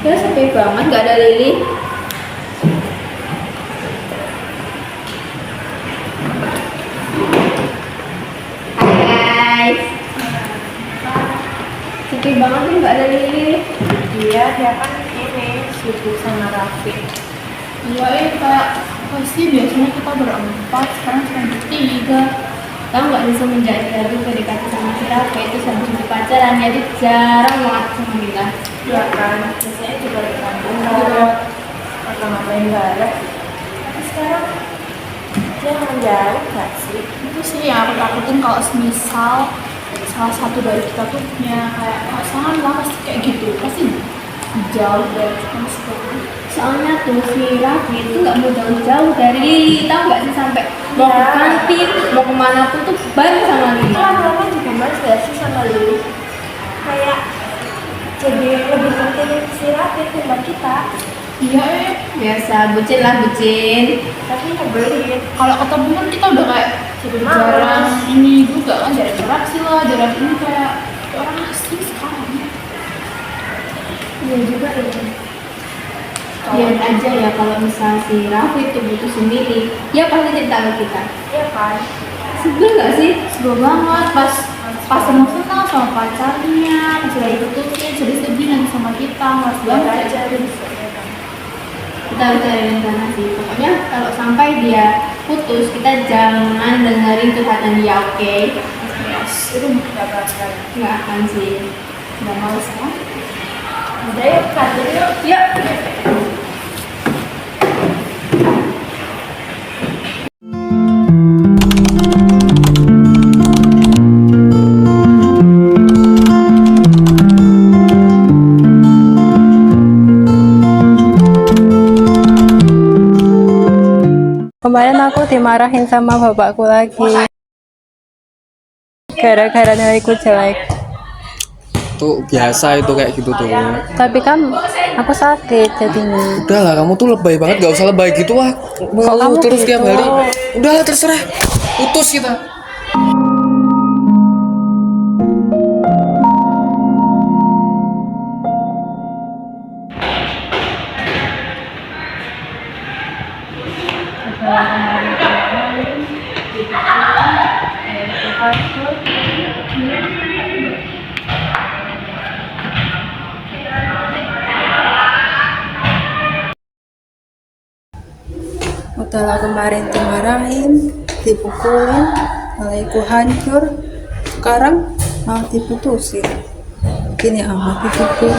Ya sepi banget, gak ada Lili. Hai guys. Sepi banget nih, gak ada Lili. Iya, dia kan ini sibuk sama Raffi. Iya, kayak pasti biasanya kita berempat, sekarang cuma bertiga. Tahu nggak nih semenjak dari PDKT sama si Rafa itu sampai jadi pacaran, jadi jarang banget sama kita. Iya kan, biasanya juga di kampung bareng, atau ngapain bareng. Tapi sekarang dia menjauh gak sih? Itu sih yang aku takutin kalau semisal salah satu dari kita tuh punya kayak pasangan lah, pasti kayak gitu, pasti jauh dari kita sekarang. Soalnya tuh si Raffi itu nggak mau jauh-jauh dari Lili, tahu nggak sih, sampai mau ke kantin, mau kemana pun tuh bareng sama Lili. Lama-lama juga mas gak sih sama Lili? Kayak jadi lebih penting si Raffi ketimbang kita. Iya, biasa bucin lah bucin. Tapi nyebelin. Kalau ketemu kan kita udah kayak Jadi jarang malas. ini juga kan, jarang interaksi lah, jarang ini kayak orang asing sekarang. Iya juga ya. Biarin aja ya kalau misal si Raffi itu butuh Lili, ya pasti cerita ke kita. Iya kan? Sebel nggak sih? Sebel banget pas senang-senang sama pacarnya, pas lagi putusin, sedih-sedih nanti sama kita, mas Biar banget. aja deh. Kita harus cari rencana sih. Pokoknya kalau sampai dia putus, kita jangan dengerin curhatan dia, oke? Yes, itu gak bakal. Nggak akan sih. Udah males kan? Udah yuk, kantin yuk. Yuk. Kemarin aku dimarahin sama bapakku lagi gara-gara nilaiku jelek. Tuh biasa itu kayak gitu tuh. Tapi kan aku sakit jadinya. Udahlah, kamu tuh lebay banget, gak usah lebay gitu lah. kamu Terus gitu? tiap hari. Udahlah, terserah. Putus kita. Udahlah, kemarin dimarahin, dipukulin, nilaiku hancur. Sekarang mau diputusin. Gini amat hidupku.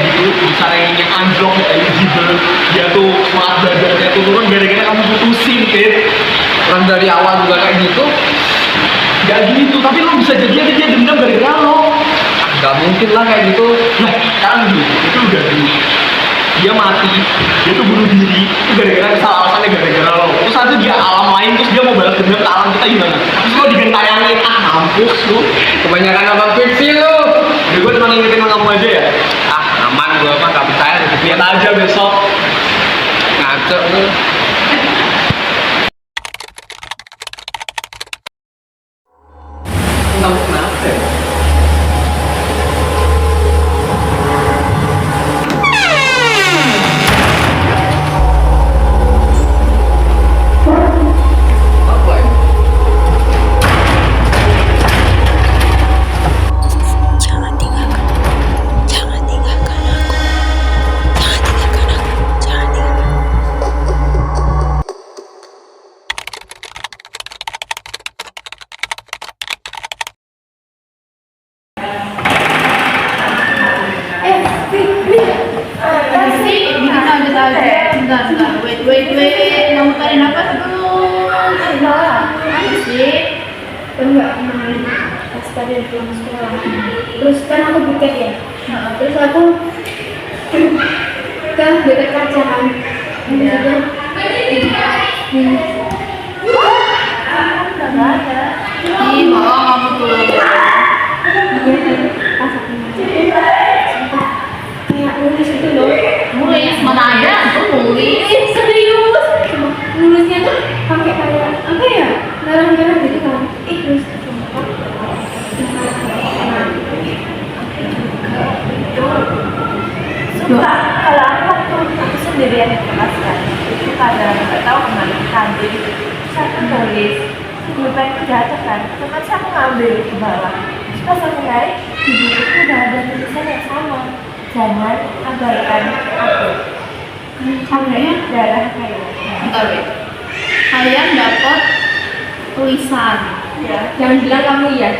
gitu, bisa yang anjlok, eligible, dia tuh semangat belajarnya tuh turun gara-gara kamu putusin, Fit. Orang dari awal juga kayak gitu, gak gitu, tapi lo bisa jadi aja dia dendam gara-gara lo. Gak mungkin lah kayak gitu. Nah, sekarang gitu, itu udah dulu. Dia mati, dia tuh bunuh diri, itu gara-gara salah alasannya gara-gara lo. Terus nanti dia alam lain, terus dia mau balas dendam ke alam kita gimana? Terus lo digentayangin, mampus lo. Kebanyakan nonton fiksi lo. Udah gue cuma ngingetin sama kamu aja ya. Aman gue mah gak percaya, lihat aja besok. Ngaco lo. Kamu kenapa ya? Bentar, wait, mau tarik nafas dulu. Apa sih? Enggak, pas tadi pulang sekolah. Terus kan aku buket ya. Terus aku kan dekat kaca kan. Iya. Enggak ada. Ih, bohong kamu tuh. Pas aku sempat kayak nulis itu loh. Nulis mana ada? Aku nulis. Serius? Nulisnya tuh pakai kayak apa ya? Garang-garang gitu kan. Terus suka kalau aku sendirian di kelas kan itu kadang nggak tahu kemana kantin terus aku tulis pulpen itu jatuh kan terus aku ngambil ke bawah terus pas aku naik di buku udah ada tulisan yang sama jangan abaikan aku Kayaknya darah kayak bentar, wait. Kalian dapat tulisan. ya jangan bilang kamu ya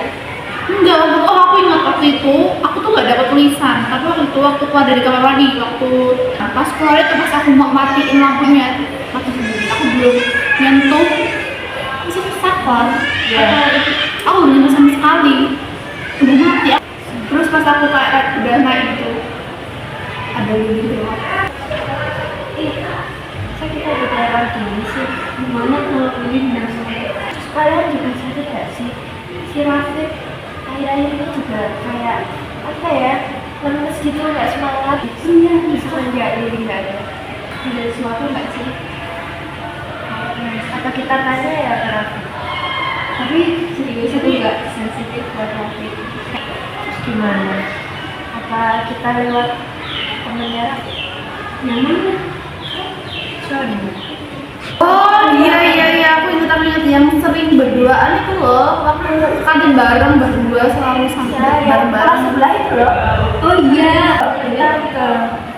Enggak, aku ingat waktu itu aku tuh gak dapat tulisan. Tapi waktu itu waktu aku ada di kamar mandi, pas keluar itu pas aku mau matiin lampunya, mati sendiri. Aku belum nyentuh masih saklar. Aku belum nyentuh sama sekali. Udah mati. Terus pas aku kayak udah naik itu ada lilin lewat. saya kita juga orang gini sih gimana kalau ini terus kalian juga sadar gak sih si Rafif akhir-akhir ini juga kayak apa ya lemes gitu nggak semangat iya semenjak diri nggak ada sesuatu nggak sih apa kita tanya ya ke Rafif tapi serius itu nggak sensitif buat Rafif terus gimana apa kita lewat temennya Rafif yang mana Oh iya, aku ingat yang sering berduaan itu loh. Waktu kantin bareng berdua selalu sampai bareng-bareng. Sebelah itu loh. Oh iya. Kita ke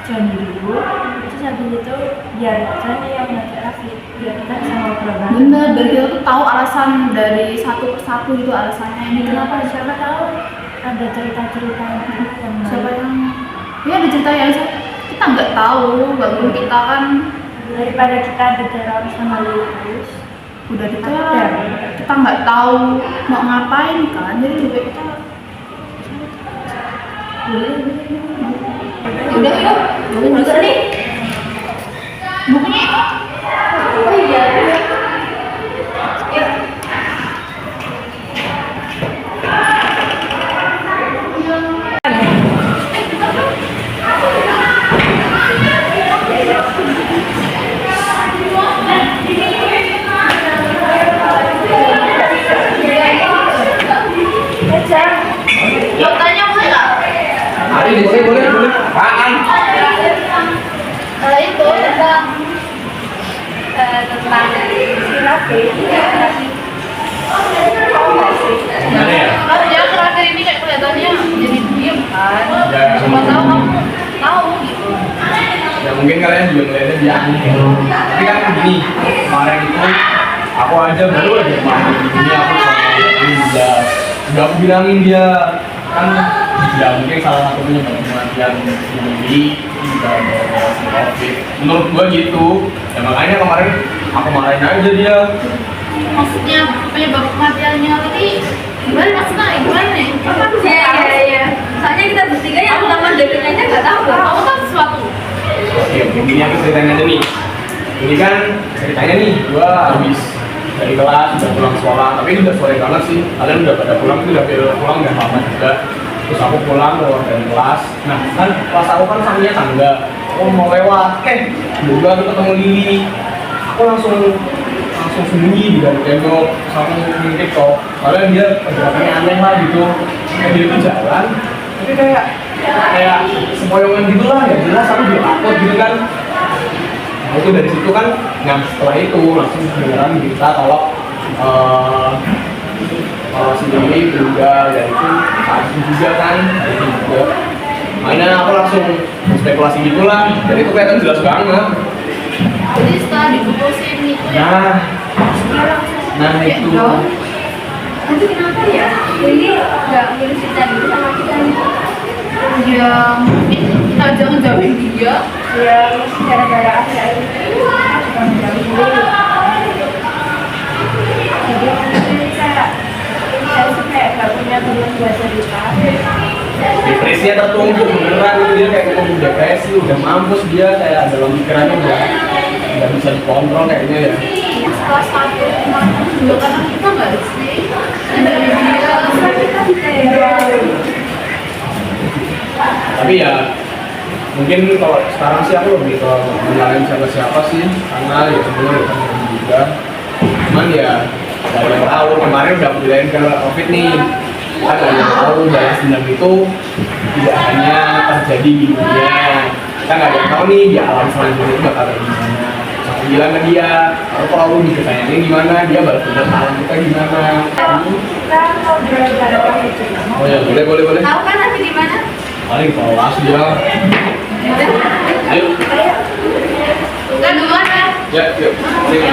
John dulu, terus habis itu biar John yang ngajak Rafif, biar kita bisa ngobrol bareng. Bener, biar kita tuh tahu alasan dari satu persatu itu alasannya ini Kenapa? Siapa tahu ada cerita-cerita yang siapa yang ya ada cerita yang kita nggak tahu, bangun kita kan daripada kita diteror sama Lulus udah diteror, kita nggak tahu mau ngapain kan, jadi lebih kita udah yuk, juga nih bukunya itu. Oh iya. Hari ini boleh. Apaan? Itu tentang si Rafif. Gimana ya? kan dia terakhir ini kayak kelihatannya jadi diem kan. Ya, Cuma tahu kamu tahu gitu. Ya mungkin kalian juga ngeliatnya dia aneh. Tapi kan gini, kemarin itu aku aja baru aja main gini aku sama dia udah aku bilangin dia kan Ya mungkin salah satu penyebab kematian Yuli juga gara-gara si COVID. Menurut gua gitu. Ya makanya kemarin aku marahin aja dia. Maksudnya penyebab kematiannya tadi gimana maksudnya gimana nih? Iya. Soalnya kita bertiga yang teman dekatnya aja nggak tahu. Kamu tahu sesuatu? Oke, ini aku ceritanya aja nih. Ini kan ceritanya nih, gua habis dari kelas udah pulang sekolah, tapi ini udah sore banget sih. Kalian udah pada pulang, itu udah pulang udah lama juga. Terus aku pulang keluar dari kelas. Nah, kan kelas aku kan sampingnya tangga. Aku mau lewat, juga aku ketemu Lili. Aku langsung sembunyi di balik tembok, sama ngikutin TikTok. Soalnya dia pergerakannya aneh lah gitu. Kayak dia tuh jalan, tapi kayak sempoyongan gitu lah, ya jelas aku juga takut gitu kan. Nah itu dari situ kan, nah setelah itu langsung kedengeran berita kalau si Lili meninggal, dan itu saat itu juga kan, hari itu juga. Makanya aku langsung spekulasi gitulah, dan itu kelihatan jelas banget. Jadi setelah diputusin itu ya. Nah itu. Tapi kenapa ya? Ini nggak ngurus cerita dulu sama kita nih. Ya mungkin kita jangan jauhin dia. Ya, mungkin gara-gara akhir-akhir itu bukan jauh dulu. Jadi mungkin saya sih kayak nggak punya teman buat cerita. Depresinya tertumpuk beneran, dia kayak ngomong depresi, udah mampus dia, kayak dalam pikirannya udah nggak bisa dikontrol kayaknya ya. Kelas 1 kemarin juga karena kita nggak sih. Dari dia Karena kita diteror. Tapi ya mungkin kalau sekarang sih aku lebih ke menyalahin siapa sih, karena ya sebenarnya udah kan juga. Cuman ya dari yang tahu kemarin udah belain karena COVID nih. Kita dari yang tahu balas dendam itu tidak hanya terjadi di dunia. Kita nggak ada yang tahu nih di alam selanjutnya itu bakal kayak gimana. Aku bilang ke dia, kalau lu ditanyanya gimana, dia balas dendam alam kita gimana. Kita ngobrol bareng itu. Oh ya boleh. Tahu kan nanti di mana? Paling kelas dia. Ayo. kan duluan kan. Ya, yuk. Sini.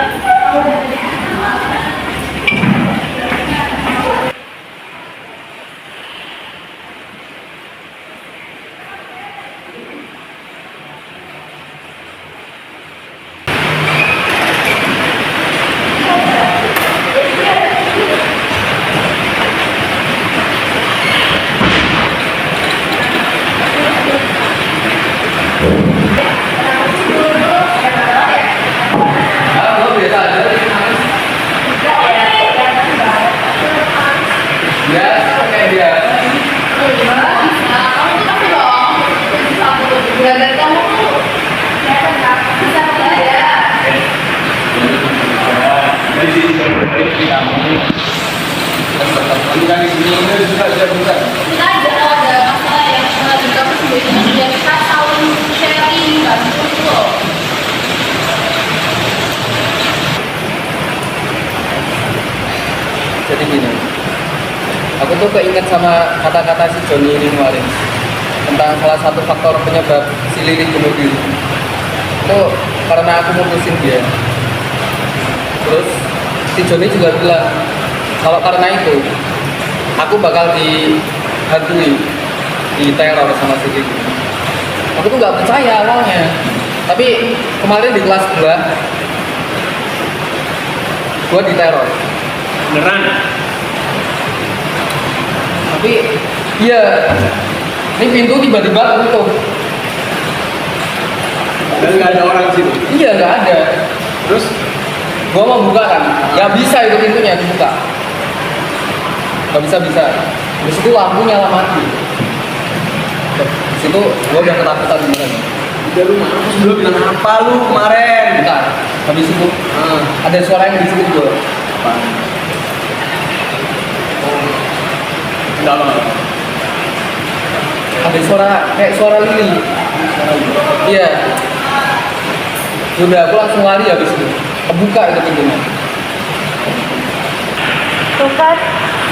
Jadi gini, aku tuh keinget sama kata-kata si Joni ini kemarin tentang salah satu faktor penyebab si Lili bunuh diri. Itu karena aku mutusin dia. Terus si Joni juga bilang kalau karena itu aku bakal dihantui, diteror sama si Lili. Aku tuh nggak percaya awalnya, tapi kemarin di kelas 2 gua diteror. Beneran? Tapi iya, ini pintu tiba-tiba tutup. Dan nggak ada orang di situ. Iya, nggak ada. Terus Gua mau buka kan, ya bisa itu pintunya dibuka. Nggak bisa. Terus itu lampu nyala mati. Di situ gua udah ketakutan beneran. udah lu mampus dulu bilang apa lu kemarin? Bentar, habis itu ada suara yang disebut gua. Enggak apa. Ada suara kayak suara Lili. Iya. Udah, aku langsung lari habis itu. Kebuka itu pintunya. Tuh kan,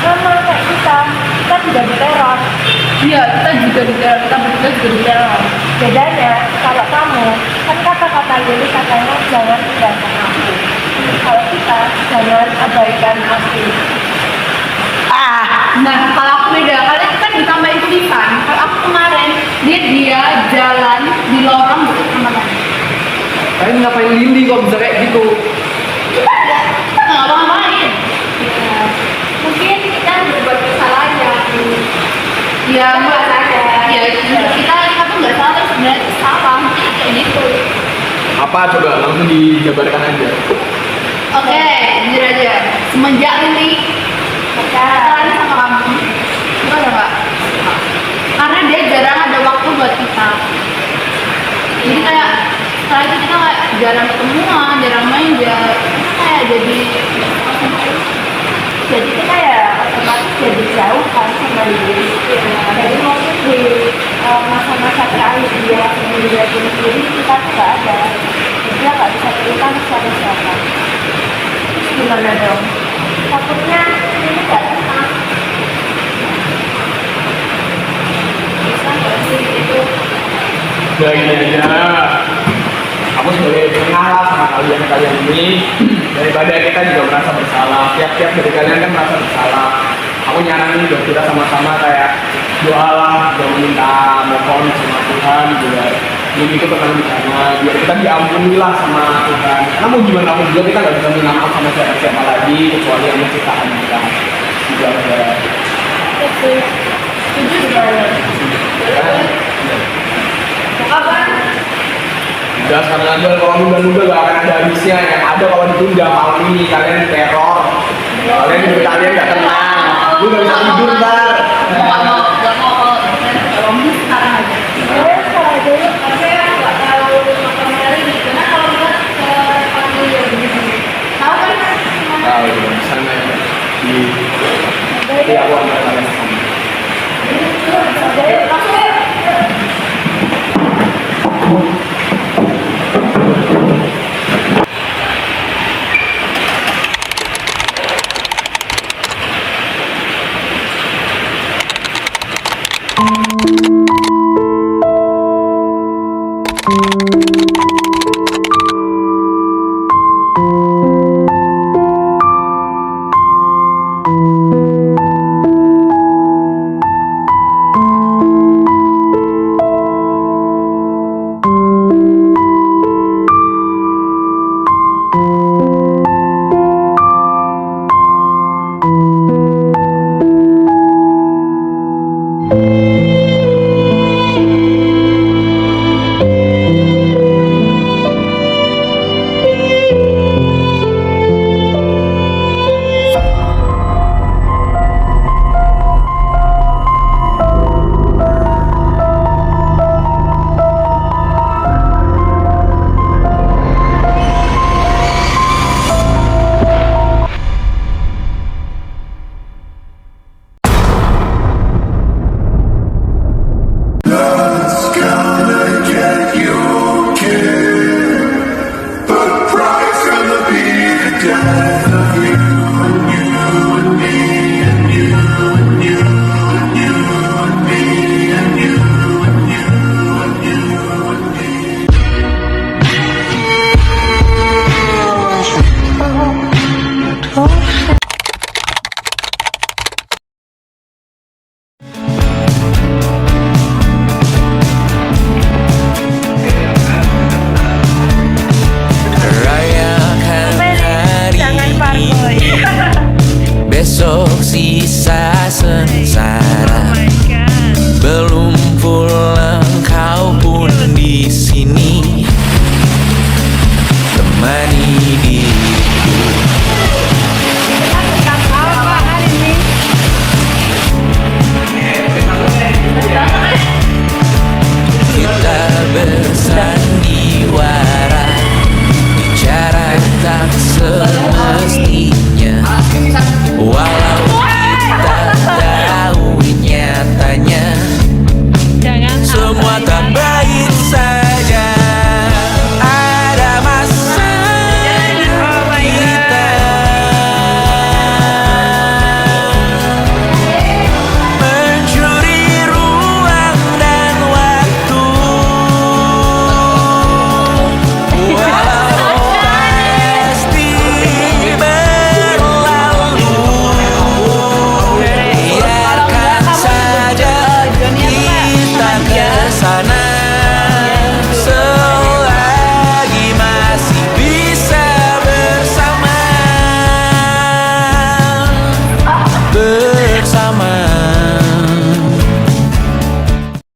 sama kayak kita juga diteror. Iya, kita juga diteror, kita berdua juga diteror. Bedanya, kalau kamu, kan kata-kata Yuli katanya jangan tinggalkan aku. Kalau kita, jangan abaikan aku. Nah, kalau aku beda, kalian kan ditambahin tulisan. Karin ngapain Lindi kok bisa kayak gitu? Kita nggak ngapa-ngapain. Mungkin kita berbuat kesalahan yang Ya nggak sadar. ya kita tuh nggak salah, terus sebenarnya itu salah, mungkin kayak gitu. Apa coba langsung dijabarkan aja. Oke, jujur aja. Semenjak ini pacaran sama kamu, gimana Kak? Karena dia jarang ada waktu buat kita. Jadi kayak setelah itu kita kayak jarang ketemuan, jarang main, dia kayak Jadi kita ya otomatis jadi jauh kan sama dia. Jadi mungkin di masa-masa terakhir dia sendiri sendiri kita tuh nggak ada. Dia nggak bisa cerita ke siapa-siapa. Terus gimana dong? Takutnya ini nggak tenang. Bisa nggak sih itu? Udah gini aja. Aku sebagai pengalah sama kalian ini, daripada kita juga merasa bersalah. Tiap-tiap dari kalian kan merasa bersalah. Aku nyaranin buat kita sama-sama kayak doalah, doa minta mohon sama Tuhan biar ini itu tenang di sana, biar kita diampuni lah sama Tuhan. Karena mau gimana pun juga kita nggak bisa minta maaf sama siapa-siapa lagi kecuali yang menciptakan kita. Juga ada. Setuju banget. Apa? Udah sekarang aja kalau nunda-nunda gak akan ada habisnya. Yang ada kalau ditunda malam ini kalian teror. Kalian gak tenang. Lu gak bisa tidur ntar. nggak mau kalau sekarang aja. Sekarang aja yuk, tapi nggak tahu makan hari ini. Karena kalau nggak ke panggil ya begini. Tahu kan? Tahu di sana ya. Di aku antar kalian ke sana. Langsung ya.